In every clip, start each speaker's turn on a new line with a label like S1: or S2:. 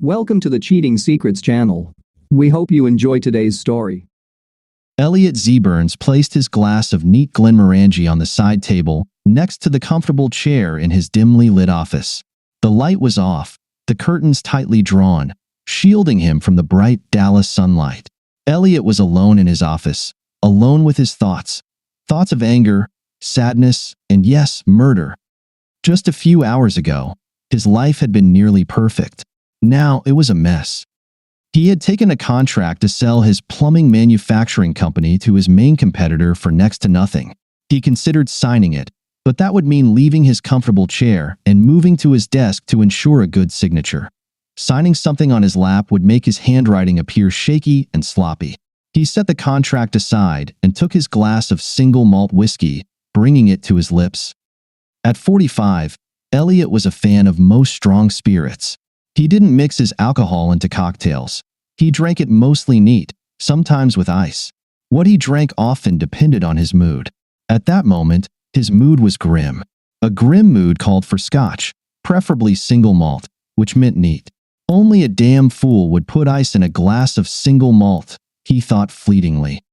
S1: Welcome to the Cheating Secrets channel. We hope you enjoy today's story.
S2: Elliot Z. Burns placed his glass of neat Glenmorangie on the side table, next to the comfortable chair in his dimly lit office. The light was off, the curtains tightly drawn, shielding him from the bright Dallas sunlight. Elliot was alone in his office, alone with his thoughts. Thoughts of anger, sadness, and yes, murder. Just a few hours ago, his life had been nearly perfect. Now it was a mess. He had taken a contract to sell his plumbing manufacturing company to his main competitor for next to nothing. He considered signing it, but that would mean leaving his comfortable chair and moving to his desk to ensure a good signature. Signing something on his lap would make his handwriting appear shaky and sloppy. He set the contract aside and took his glass of single malt whiskey, bringing it to his lips. At 45, Elliot was a fan of most strong spirits. He didn't mix his alcohol into cocktails. He drank it mostly neat, sometimes with ice. What he drank often depended on his mood. At that moment, his mood was grim. A grim mood called for scotch, preferably single malt, which meant neat. Only a damn fool would put ice in a glass of single malt, he thought fleetingly.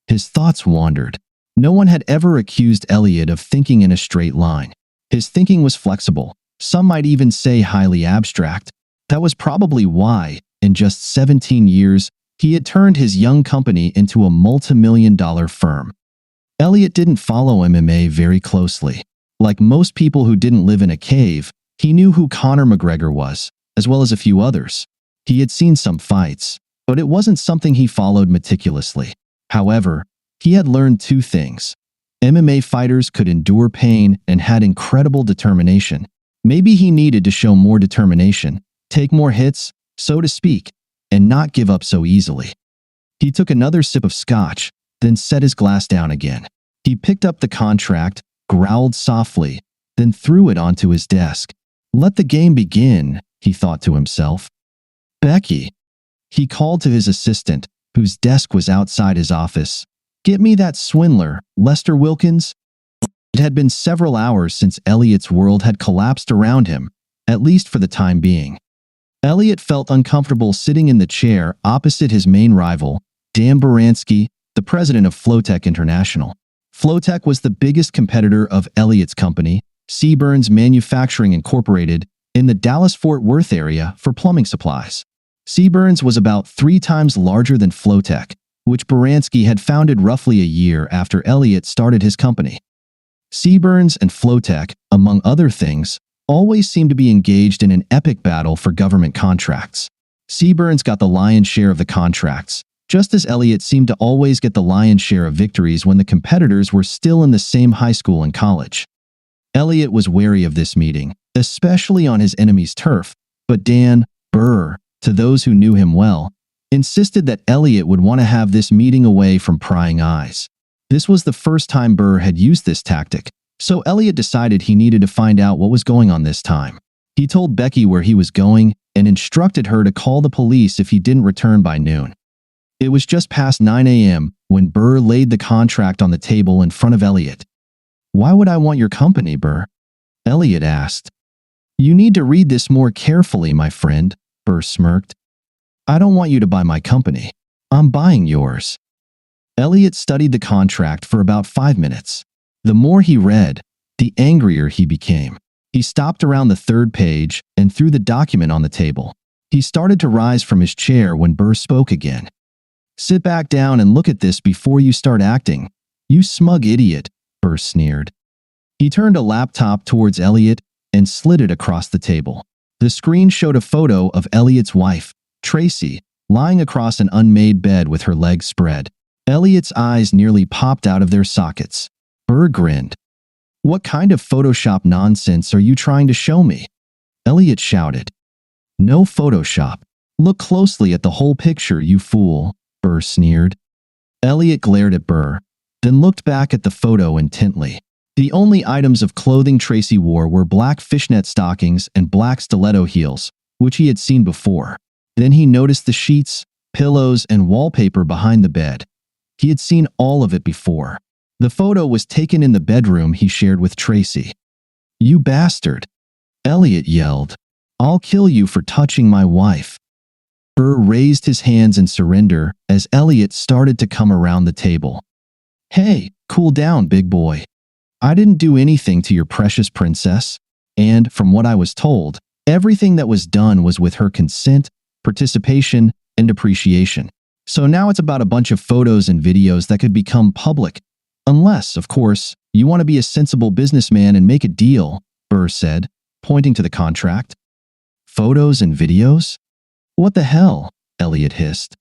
S2: His thoughts wandered. No one had ever accused Elliot of thinking in a straight line. His thinking was flexible. Some might even say highly abstract. That was probably why, in just 17 years, he had turned his young company into a multi-million-dollar firm. Elliot didn't follow MMA very closely. Like most people who didn't live in a cave, he knew who Conor McGregor was, as well as a few others. He had seen some fights, but it wasn't something he followed meticulously. However, he had learned two things. MMA fighters could endure pain and had incredible determination. Maybe he needed to show more determination, take more hits, so to speak, and not give up so easily. He took another sip of scotch, then set his glass down again. He picked up the contract, growled softly, then threw it onto his desk. Let the game begin, he thought to himself. Becky. He called to his assistant, whose desk was outside his office. Get me that swindler, Lester Wilkins. It had been several hours since Elliot's world had collapsed around him, at least for the time being. Elliot felt uncomfortable sitting in the chair opposite his main rival, Dan Baranski, the president of Flowtech International. Flowtech was the biggest competitor of Elliot's company, C. Burns Manufacturing Incorporated, in the Dallas-Fort Worth area for plumbing supplies. C. Burns was about 3 times larger than Flowtech, which Baranski had founded roughly a year after Elliot started his company. C. Burns and Flowtech, among other things, always seemed to be engaged in an epic battle for government contracts. C. Burns got the lion's share of the contracts, just as Elliot seemed to always get the lion's share of victories when the competitors were still in the same high school and college. Elliot was wary of this meeting, especially on his enemy's turf, but Dan, Burr, to those who knew him well, insisted that Elliot would want to have this meeting away from prying eyes. This was the first time Burr had used this tactic, so Elliot decided he needed to find out what was going on this time. He told Becky where he was going and instructed her to call the police if he didn't return by noon. It was just past 9 a.m. when Burr laid the contract on the table in front of Elliot. Why would I want your company, Burr? Elliot asked. You need to read this more carefully, my friend, Burr smirked. I don't want you to buy my company. I'm buying yours. Elliot studied the contract for about 5 minutes. The more he read, the angrier he became. He stopped around the 3rd page and threw the document on the table. He started to rise from his chair when Burr spoke again. Sit back down and look at this before you start acting. You smug idiot, Burr sneered. He turned a laptop towards Elliot and slid it across the table. The screen showed a photo of Elliot's wife, Tracy, lying across an unmade bed with her legs spread. Elliot's eyes nearly popped out of their sockets. Burr grinned. What kind of Photoshop nonsense are you trying to show me? Elliot shouted. No Photoshop. Look closely at the whole picture, you fool, Burr sneered. Elliot glared at Burr, then looked back at the photo intently. The only items of clothing Tracy wore were black fishnet stockings and black stiletto heels, which he had seen before. Then he noticed the sheets, pillows, and wallpaper behind the bed. He had seen all of it before. The photo was taken in the bedroom he shared with Tracy. You bastard! Elliot yelled. I'll kill you for touching my wife." Burr raised his hands in surrender as Elliot started to come around the table. "Hey, cool down, big boy. I didn't do anything to your precious princess, and from what I was told, everything that was done was with her consent, participation, and appreciation. So now it's about a bunch of photos and videos that could become public. Unless, of course, you want to be a sensible businessman and make a deal," Burr said, pointing to the contract. "Photos and videos? What the hell?" Elliot hissed.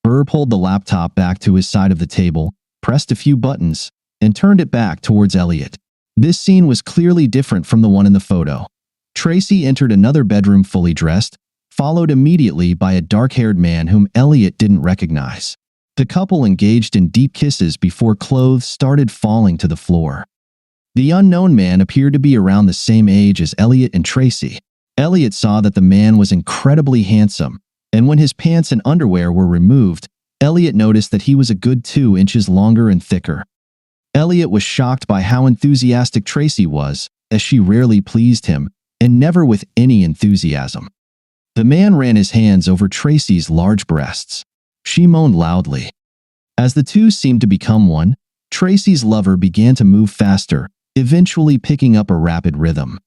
S2: Burr pulled the laptop back to his side of the table, pressed a few buttons, and turned it back towards Elliot. This scene was clearly different from the one in the photo. Tracy entered another bedroom fully dressed, followed immediately by a dark-haired man whom Elliot didn't recognize. The couple engaged in deep kisses before clothes started falling to the floor. The unknown man appeared to be around the same age as Elliot and Tracy. Elliot saw that the man was incredibly handsome, and when his pants and underwear were removed, Elliot noticed that he was a good 2 inches longer and thicker. Elliot was shocked by how enthusiastic Tracy was, as she rarely pleased him, and never with any enthusiasm. The man ran his hands over Tracy's large breasts. She moaned loudly. As the two seemed to become one, Tracy's lover began to move faster, eventually picking up a rapid rhythm.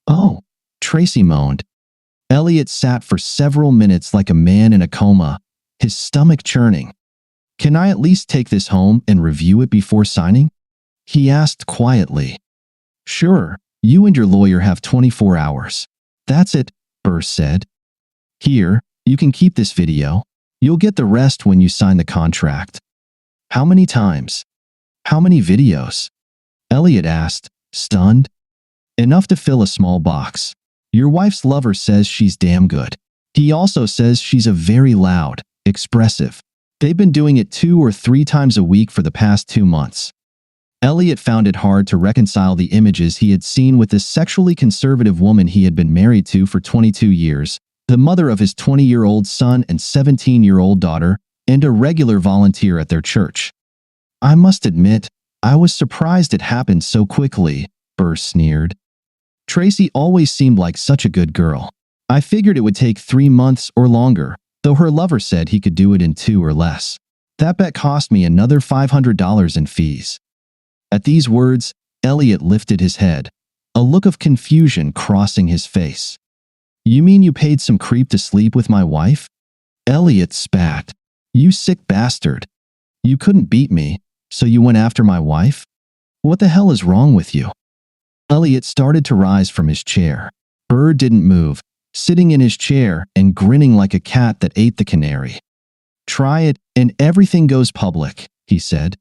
S2: Oh, Tracy moaned. Elliot sat for several minutes like a man in a coma, his stomach churning. "Can I at least take this home and review it before signing?" he asked quietly. "Sure, you and your lawyer have 24 hours. That's it," Burr said. "Here, you can keep this video. You'll get the rest when you sign the contract." "How many times? How many videos?" Elliot asked, stunned. "Enough to fill a small box. Your wife's lover says she's damn good. He also says she's a very loud, expressive. They've been doing it 2 or 3 times a week for the past 2 months. Elliot found it hard to reconcile the images he had seen with this sexually conservative woman he had been married to for 22 years, the mother of his 20-year-old son and 17-year-old daughter, and a regular volunteer at their church. "I must admit, I was surprised it happened so quickly," Burr sneered. "Tracy always seemed like such a good girl. I figured it would take 3 months or longer, though her lover said he could do it in 2 or less. That bet cost me another $500 in fees." At these words, Elliot lifted his head, a look of confusion crossing his face. "You mean you paid some creep to sleep with my wife?" Elliot spat. "You sick bastard. You couldn't beat me, so you went after my wife? What the hell is wrong with you?" Elliot started to rise from his chair. Burr didn't move, sitting in his chair and grinning like a cat that ate the canary. "Try it, and everything goes public," he said.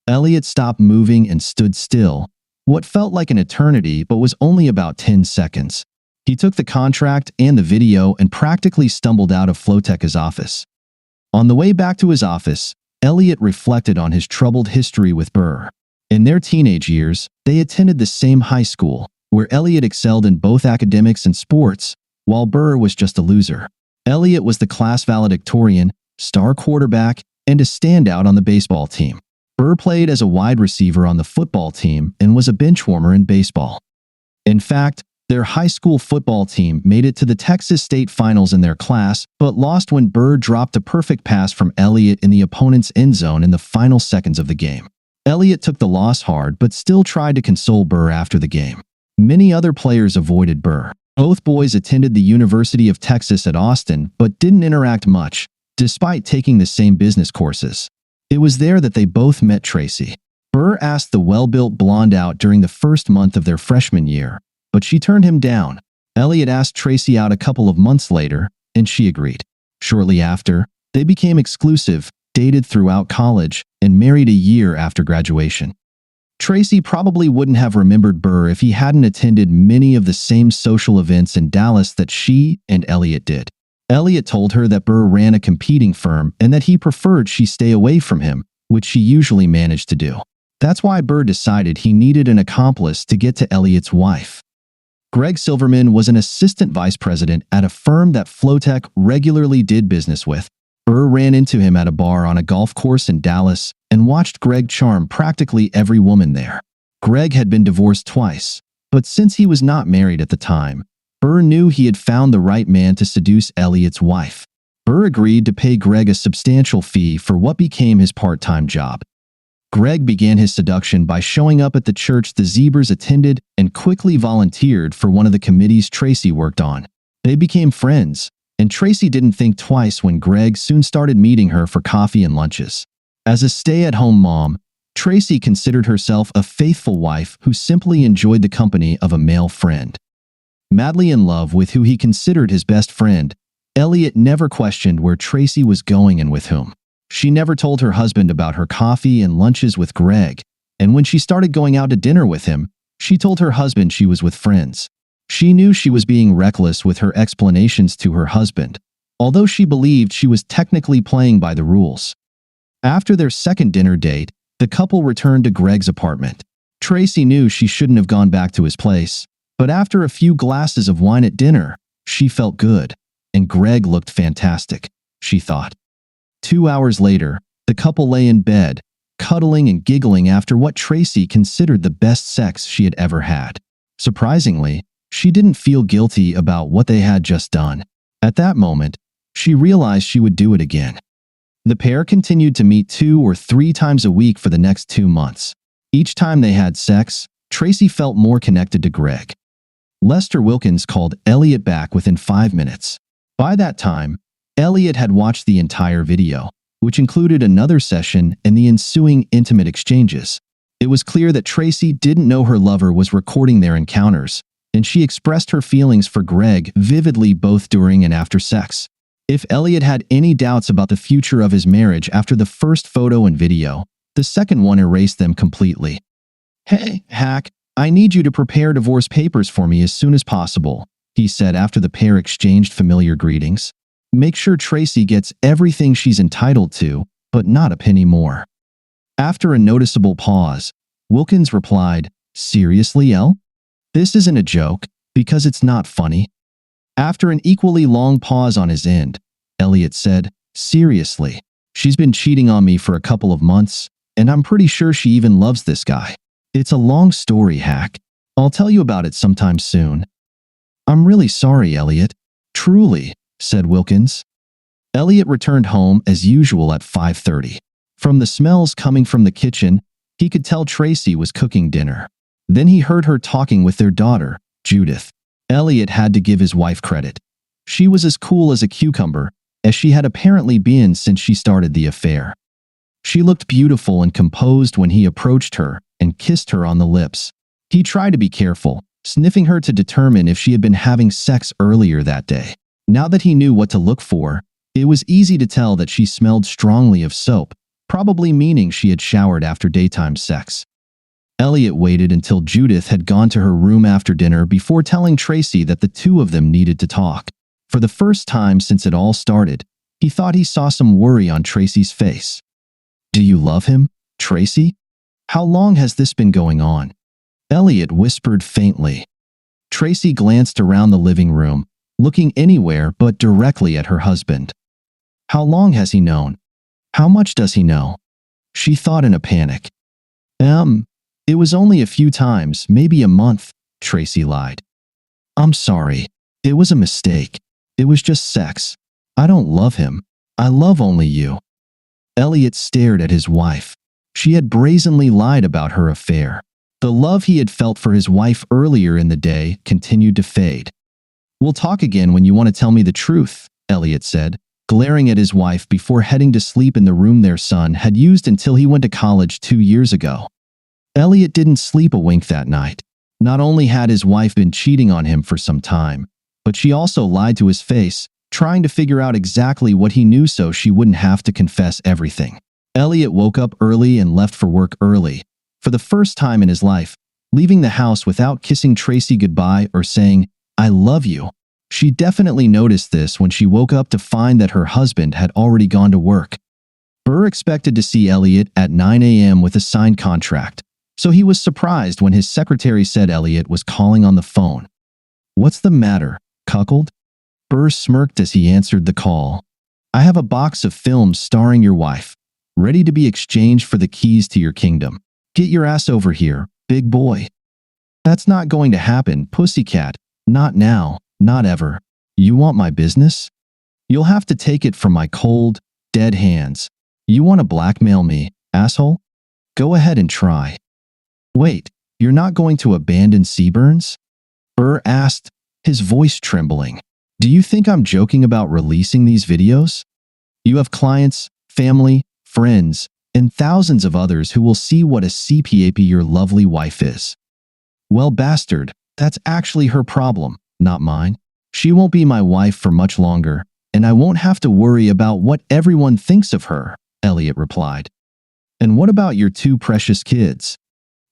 S2: Elliot stopped moving and stood still, what felt like an eternity but was only about 10 seconds. He took the contract and the video and practically stumbled out of Floteca's office. On the way back to his office, Elliot reflected on his troubled history with Burr. In their teenage years, they attended the same high school, where Elliot excelled in both academics and sports, while Burr was just a loser. Elliot was the class valedictorian, star quarterback, and a standout on the baseball team. Burr played as a wide receiver on the football team and was a bench warmer in baseball. In fact, their high school football team made it to the Texas State Finals in their class, but lost when Burr dropped a perfect pass from Elliot in the opponent's end zone in the final seconds of the game. Elliot took the loss hard but still tried to console Burr after the game. Many other players avoided Burr. Both boys attended the University of Texas at Austin but didn't interact much, despite taking the same business courses. It was there that they both met Tracy. Burr asked the well-built blonde out during the first month of their freshman year, but she turned him down. Elliot asked Tracy out a couple of months later, and she agreed. Shortly after, they became exclusive, dated throughout college, and married a year after graduation. Tracy probably wouldn't have remembered Burr if he hadn't attended many of the same social events in Dallas that she and Elliot did. Elliot told her that Burr ran a competing firm and that he preferred she stay away from him, which she usually managed to do. That's why Burr decided he needed an accomplice to get to Elliot's wife. Greg Silverman was an assistant vice president at a firm that Flotec regularly did business with. Burr ran into him at a bar on a golf course in Dallas and watched Greg charm practically every woman there. Greg had been divorced twice, but since he was not married at the time, Burr knew he had found the right man to seduce Elliot's wife. Burr agreed to pay Greg a substantial fee for what became his part-time job. Greg began his seduction by showing up at the church the Zebras attended and quickly volunteered for one of the committees Tracy worked on. They became friends, and Tracy didn't think twice when Greg soon started meeting her for coffee and lunches. As a stay-at-home mom, Tracy considered herself a faithful wife who simply enjoyed the company of a male friend. Madly in love with who he considered his best friend, Elliot never questioned where Tracy was going and with whom. She never told her husband about her coffee and lunches with Greg, and when she started going out to dinner with him, she told her husband she was with friends. She knew she was being reckless with her explanations to her husband, although she believed she was technically playing by the rules. After their second dinner date, the couple returned to Greg's apartment. Tracy knew she shouldn't have gone back to his place, but after a few glasses of wine at dinner, she felt good, and Greg looked fantastic, she thought. 2 hours later, the couple lay in bed, cuddling and giggling after what Tracy considered the best sex she had ever had. Surprisingly, she didn't feel guilty about what they had just done. At that moment, she realized she would do it again. The pair continued to meet 2 or 3 times a week for the next 2 months. Each time they had sex, Tracy felt more connected to Greg. Lester Wilkins called Elliot back within 5 minutes. By that time, Elliot had watched the entire video, which included another session and the ensuing intimate exchanges. It was clear that Tracy didn't know her lover was recording their encounters, and she expressed her feelings for Greg vividly both during and after sex. If Elliot had any doubts about the future of his marriage after the first photo and video, the second one erased them completely. "Hey, Hack, I need you to prepare divorce papers for me as soon as possible," he said after the pair exchanged familiar greetings. "Make sure Tracy gets everything she's entitled to, but not a penny more." After a noticeable pause, Wilkins replied, "Seriously, El? This isn't a joke, because it's not funny." After an equally long pause on his end, Elliot said, "Seriously, she's been cheating on me for a couple of months, and I'm pretty sure she even loves this guy. It's a long story, Hack. I'll tell you about it sometime soon." "I'm really sorry, Elliot. Truly," said Wilkins. Elliot returned home as usual at 5:30. From the smells coming from the kitchen, he could tell Tracy was cooking dinner. Then he heard her talking with their daughter, Judith. Elliot had to give his wife credit. She was as cool as a cucumber, as she had apparently been since she started the affair. She looked beautiful and composed when he approached her and kissed her on the lips. He tried to be careful, sniffing her to determine if she had been having sex earlier that day. Now that he knew what to look for, it was easy to tell that she smelled strongly of soap, probably meaning she had showered after daytime sex. Elliot waited until Judith had gone to her room after dinner before telling Tracy that the two of them needed to talk. For the first time since it all started, he thought he saw some worry on Tracy's face. "Do you love him, Tracy? How long has this been going on?" Elliot whispered faintly. Tracy glanced around the living room, looking anywhere but directly at her husband. "How long has he known? How much does he know?" She thought in a panic. It was only a few times, maybe a month," Tracy lied. "I'm sorry. It was a mistake. It was just sex. I don't love him. I love only you." Elliot stared at his wife. She had brazenly lied about her affair. The love he had felt for his wife earlier in the day continued to fade. "We'll talk again when you want to tell me the truth," Elliot said, glaring at his wife before heading to sleep in the room their son had used until he went to college 2 years ago. Elliot didn't sleep a wink that night. Not only had his wife been cheating on him for some time, but she also lied to his face, trying to figure out exactly what he knew so she wouldn't have to confess everything. Elliot woke up early and left for work early, for the first time in his life, leaving the house without kissing Tracy goodbye or saying, "I love you." She definitely noticed this when she woke up to find that her husband had already gone to work. Burr expected to see Elliot at 9 a.m. with a signed contract, so he was surprised when his secretary said Elliot was calling on the phone. "What's the matter, cuckold?" Burr smirked as he answered the call. "I have a box of films starring your wife, ready to be exchanged for the keys to your kingdom. Get your ass over here, big boy." "That's not going to happen, pussycat. Not now," Not ever. You want my business? You'll have to take it from my cold, dead hands. You want to blackmail me, asshole? Go ahead and try. Wait, you're not going to abandon Seaburns? Burr asked, his voice trembling. Do you think I'm joking about releasing these videos? You have clients, family, friends, and thousands of others who will see what a CPAP your lovely wife is. Well, bastard, that's actually her problem, not mine. She won't be my wife for much longer, and I won't have to worry about what everyone thinks of her, Elliot replied. And what about your two precious kids?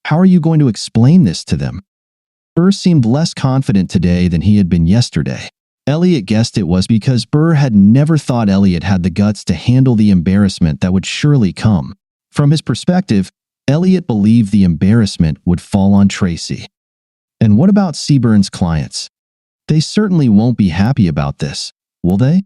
S2: How are you going to explain this to them? Burr seemed less confident today than he had been yesterday. Elliot guessed it was because Burr had never thought Elliot had the guts to handle the embarrassment that would surely come. From his perspective, Elliot believed the embarrassment would fall on Tracy. And what about Seaburn's clients? They certainly won't be happy about this, will they?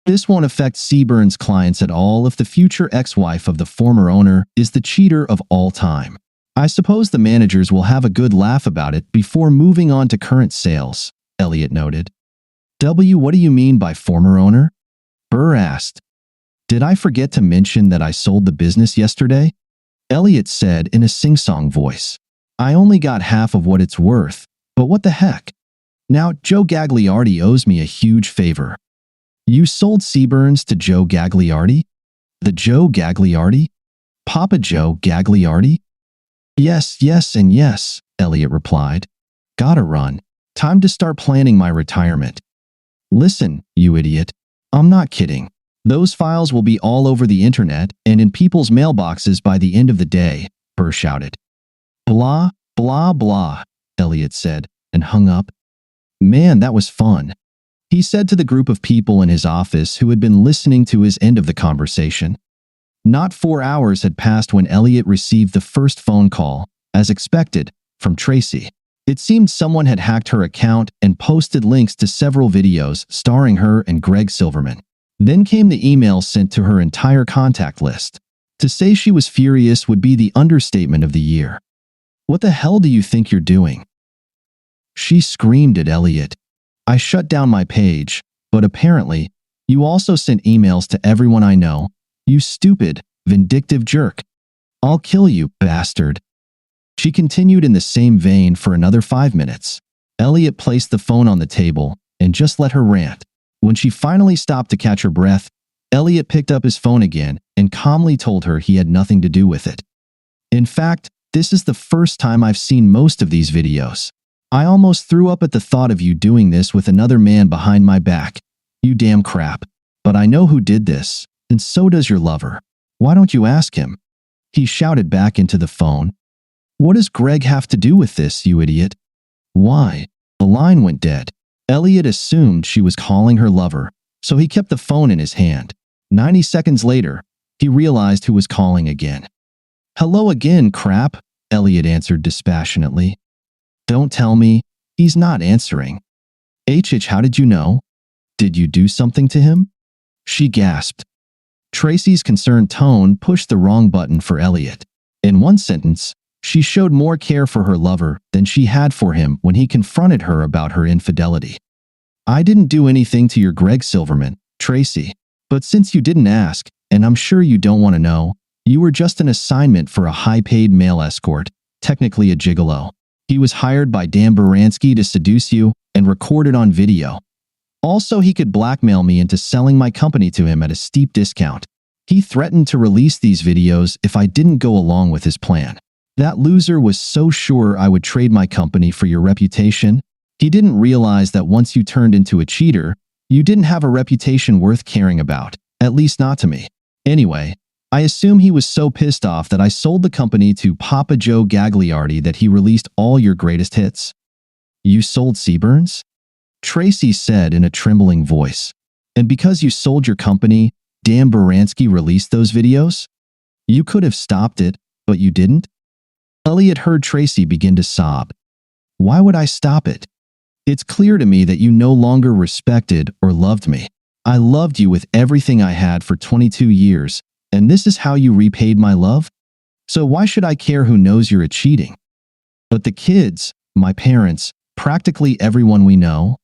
S2: This won't affect Seaburn's clients at all if the future ex-wife of the former owner is the cheater of all time. I suppose the managers will have a good laugh about it before moving on to current sales, Elliot noted. What do you mean by former owner? Burr asked. Did I forget to mention that I sold the business yesterday? Elliot said in a sing-song voice. I only got half of what it's worth, but what the heck? Now Joe Gagliardi owes me a huge favor. You sold Seaburns to Joe Gagliardi? The Joe Gagliardi? Papa Joe Gagliardi? Yes, and yes, Elliot replied. Gotta run. Time to start planning my retirement. Listen, you idiot. I'm not kidding. Those files will be all over the internet and in people's mailboxes by the end of the day, Burr shouted. Blah, blah, blah, Elliot said, and hung up. Man, that was fun, he said to the group of people in his office who had been listening to his end of the conversation. Not 4 hours had passed when Elliot received the first phone call, as expected, from Tracy. It seemed someone had hacked her account and posted links to several videos starring her and Greg Silverman. Then came the email sent to her entire contact list. To say she was furious would be the understatement of the year. What the hell do you think you're doing? She screamed at Elliot. I shut down my page, but apparently, you also sent emails to everyone I know. You stupid, vindictive jerk. I'll kill you, bastard. She continued in the same vein for another 5 minutes. Elliot placed the phone on the table and just let her rant. When she finally stopped to catch her breath, Elliot picked up his phone again and calmly told her he had nothing to do with it. In fact, this is the first time I've seen most of these videos. I almost threw up at the thought of you doing this with another man behind my back. You damn crap. But I know who did this, and so does your lover. Why don't you ask him? He shouted back into the phone. What does Greg have to do with this, you idiot? Why? The line went dead. Elliot assumed she was calling her lover, so he kept the phone in his hand. 90 seconds later, he realized who was calling again. Hello again, crap, Elliot answered dispassionately. Don't tell me. He's not answering. How did you know? Did you do something to him? She gasped. Tracy's concerned tone pushed the wrong button for Elliot. In one sentence, she showed more care for her lover than she had for him when he confronted her about her infidelity. I didn't do anything to your Greg Silverman, Tracy. But since you didn't ask, and I'm sure you don't want to know, you were just an assignment for a high-paid male escort, technically a gigolo. He was hired by Dan Baranski to seduce you and recorded on video. Also, he could blackmail me into selling my company to him at a steep discount. He threatened to release these videos if I didn't go along with his plan. That loser was so sure I would trade my company for your reputation. He didn't realize that once you turned into a cheater, you didn't have a reputation worth caring about, at least not to me. Anyway, I assume he was so pissed off that I sold the company to Papa Joe Gagliardi that he released all your greatest hits. You sold Seaburns? Tracy said in a trembling voice. And because you sold your company, Dan Baranski released those videos? You could have stopped it, but you didn't? Elliot heard Tracy begin to sob. Why would I stop it? It's clear to me that you no longer respected or loved me. I loved you with everything I had for 22 years, and this is how you repaid my love? So why should I care who knows you're cheating? But the kids, my parents, practically everyone we know?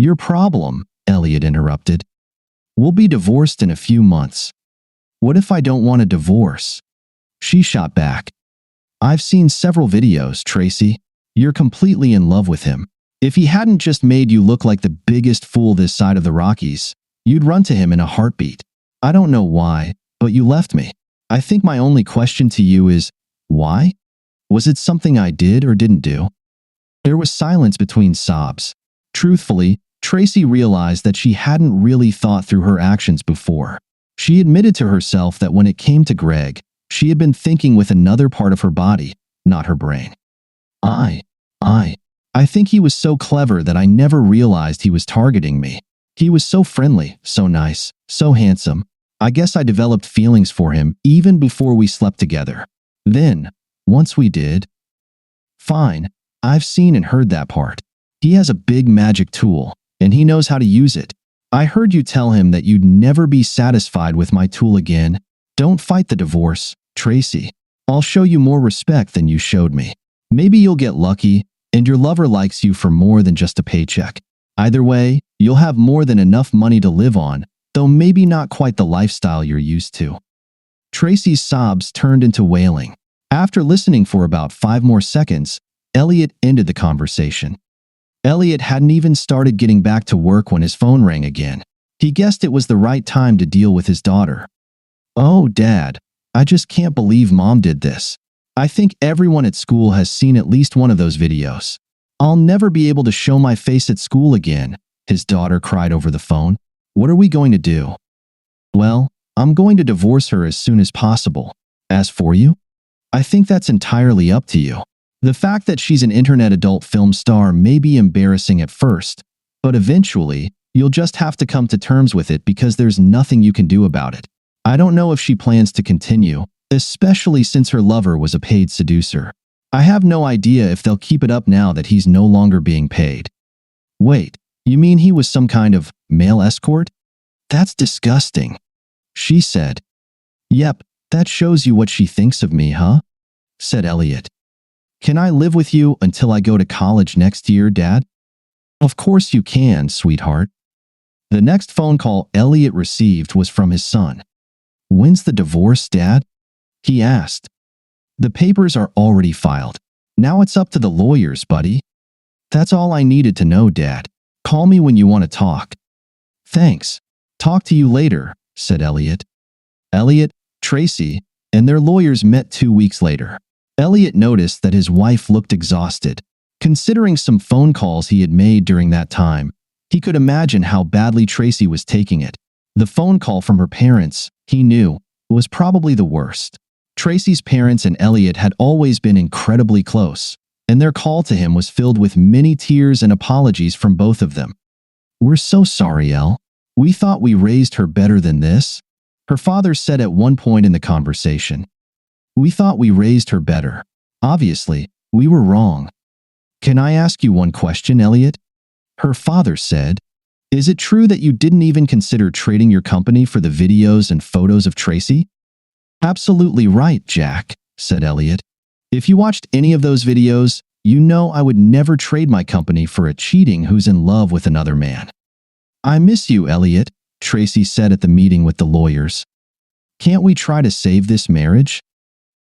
S2: Your problem, Elliot interrupted. We'll be divorced in a few months. What if I don't want a divorce? She shot back. I've seen several videos, Tracy. You're completely in love with him. If he hadn't just made you look like the biggest fool this side of the Rockies, you'd run to him in a heartbeat. I don't know why, but you left me. I think my only question to you is, why? Was it something I did or didn't do? There was silence between sobs. Truthfully, Tracy realized that she hadn't really thought through her actions before. She admitted to herself that when it came to Greg, she had been thinking with another part of her body, not her brain. I think he was so clever that I never realized he was targeting me. He was so friendly, so nice, so handsome. I guess I developed feelings for him even before we slept together. Then, once we did… Fine, I've seen and heard that part. He has a big magic tool, and he knows how to use it. I heard you tell him that you'd never be satisfied with my tool again. Don't fight the divorce, Tracy. I'll show you more respect than you showed me. Maybe you'll get lucky, and your lover likes you for more than just a paycheck. Either way, you'll have more than enough money to live on, though maybe not quite the lifestyle you're used to. Tracy's sobs turned into wailing. After listening for about 5 more seconds, Elliot ended the conversation. Elliot hadn't even started getting back to work when his phone rang again. He guessed it was the right time to deal with his daughter. Oh, Dad, I just can't believe Mom did this. I think everyone at school has seen at least one of those videos. I'll never be able to show my face at school again, his daughter cried over the phone. What are we going to do? Well, I'm going to divorce her as soon as possible. As for you? I think that's entirely up to you. The fact that she's an internet adult film star may be embarrassing at first, but eventually, you'll just have to come to terms with it because there's nothing you can do about it. I don't know if she plans to continue, especially since her lover was a paid seducer. I have no idea if they'll keep it up now that he's no longer being paid. Wait, you mean he was some kind of male escort? That's disgusting, she said. Yep, that shows you what she thinks of me, huh? Said Elliot. Can I live with you until I go to college next year, Dad? Of course you can, sweetheart. The next phone call Elliot received was from his son. When's the divorce, Dad? He asked. The papers are already filed. Now it's up to the lawyers, buddy. That's all I needed to know, Dad. Call me when you want to talk. Thanks. Talk to you later, said Elliot. Elliot, Tracy, and their lawyers met 2 weeks later. Elliot noticed that his wife looked exhausted. Considering some phone calls he had made during that time, he could imagine how badly Tracy was taking it. The phone call from her parents, he knew, was probably the worst. Tracy's parents and Elliot had always been incredibly close, and their call to him was filled with many tears and apologies from both of them. We're so sorry, Elle. We thought we raised her better than this, her father said at one point in the conversation. We thought we raised her better. Obviously, we were wrong. Can I ask you one question, Elliot? Her father said. Is it true that you didn't even consider trading your company for the videos and photos of Tracy? Absolutely right, Jack, said Elliot. If you watched any of those videos, you know I would never trade my company for a cheating who's in love with another man. I miss you, Elliot, Tracy said at the meeting with the lawyers. Can't we try to save this marriage?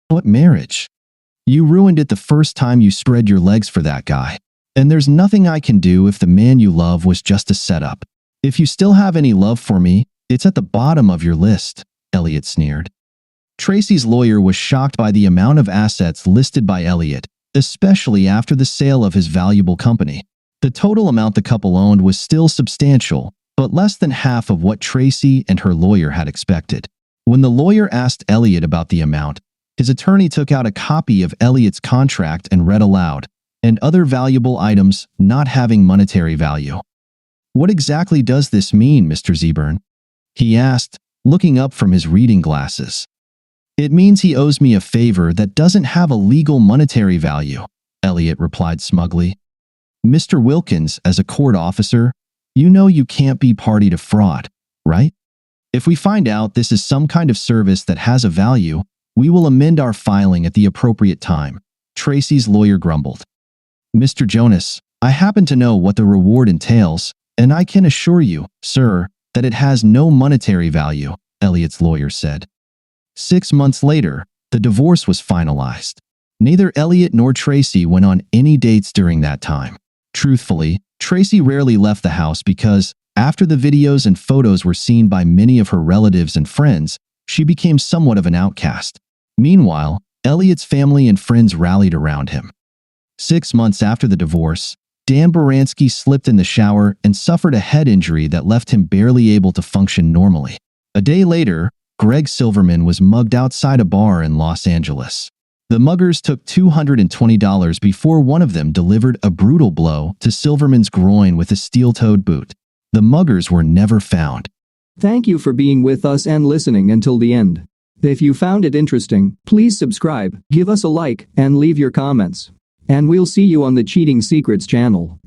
S2: What marriage? You ruined it the first time you spread your legs for that guy. And there's nothing I can do if the man you love was just a setup. If you still have any love for me, it's at the bottom of your list, Elliot sneered. Tracy's lawyer was shocked by the amount of assets listed by Elliot, especially after the sale of his valuable company. The total amount the couple owned was still substantial, but less than half of what Tracy and her lawyer had expected. When the lawyer asked Elliot about the amount, his attorney took out a copy of Elliot's contract and read aloud, and other valuable items not having monetary value. What exactly does this mean, Mr. Zeburn? He asked, looking up from his reading glasses. It means he owes me a favor that doesn't have a legal monetary value, Elliot replied smugly. Mr. Wilkins, as a court officer, you know you can't be party to fraud, right? If we find out this is some kind of service that has a value, we will amend our filing at the appropriate time, Tracy's lawyer grumbled. Mr. Jonas, I happen to know what the reward entails, And I can assure you, sir, that it has no monetary value, Elliot's lawyer said. 6 months later, the divorce was finalized. Neither Elliot nor Tracy went on any dates during that time. Truthfully, Tracy rarely left the house because, after the videos and photos were seen by many of her relatives and friends, she became somewhat of an outcast. Meanwhile, Elliot's family and friends rallied around him. 6 months after the divorce, Dan Baranski slipped in the shower and suffered a head injury that left him barely able to function normally. A day later, Greg Silverman was mugged outside a bar in Los Angeles. The muggers took $220 before one of them delivered a brutal blow to Silverman's groin with a steel-toed boot. The muggers were never found.
S1: Thank you for being with us and listening until the end. If you found it interesting, please subscribe, give us a like, and leave your comments. And we'll see you on the Cheating Secrets channel.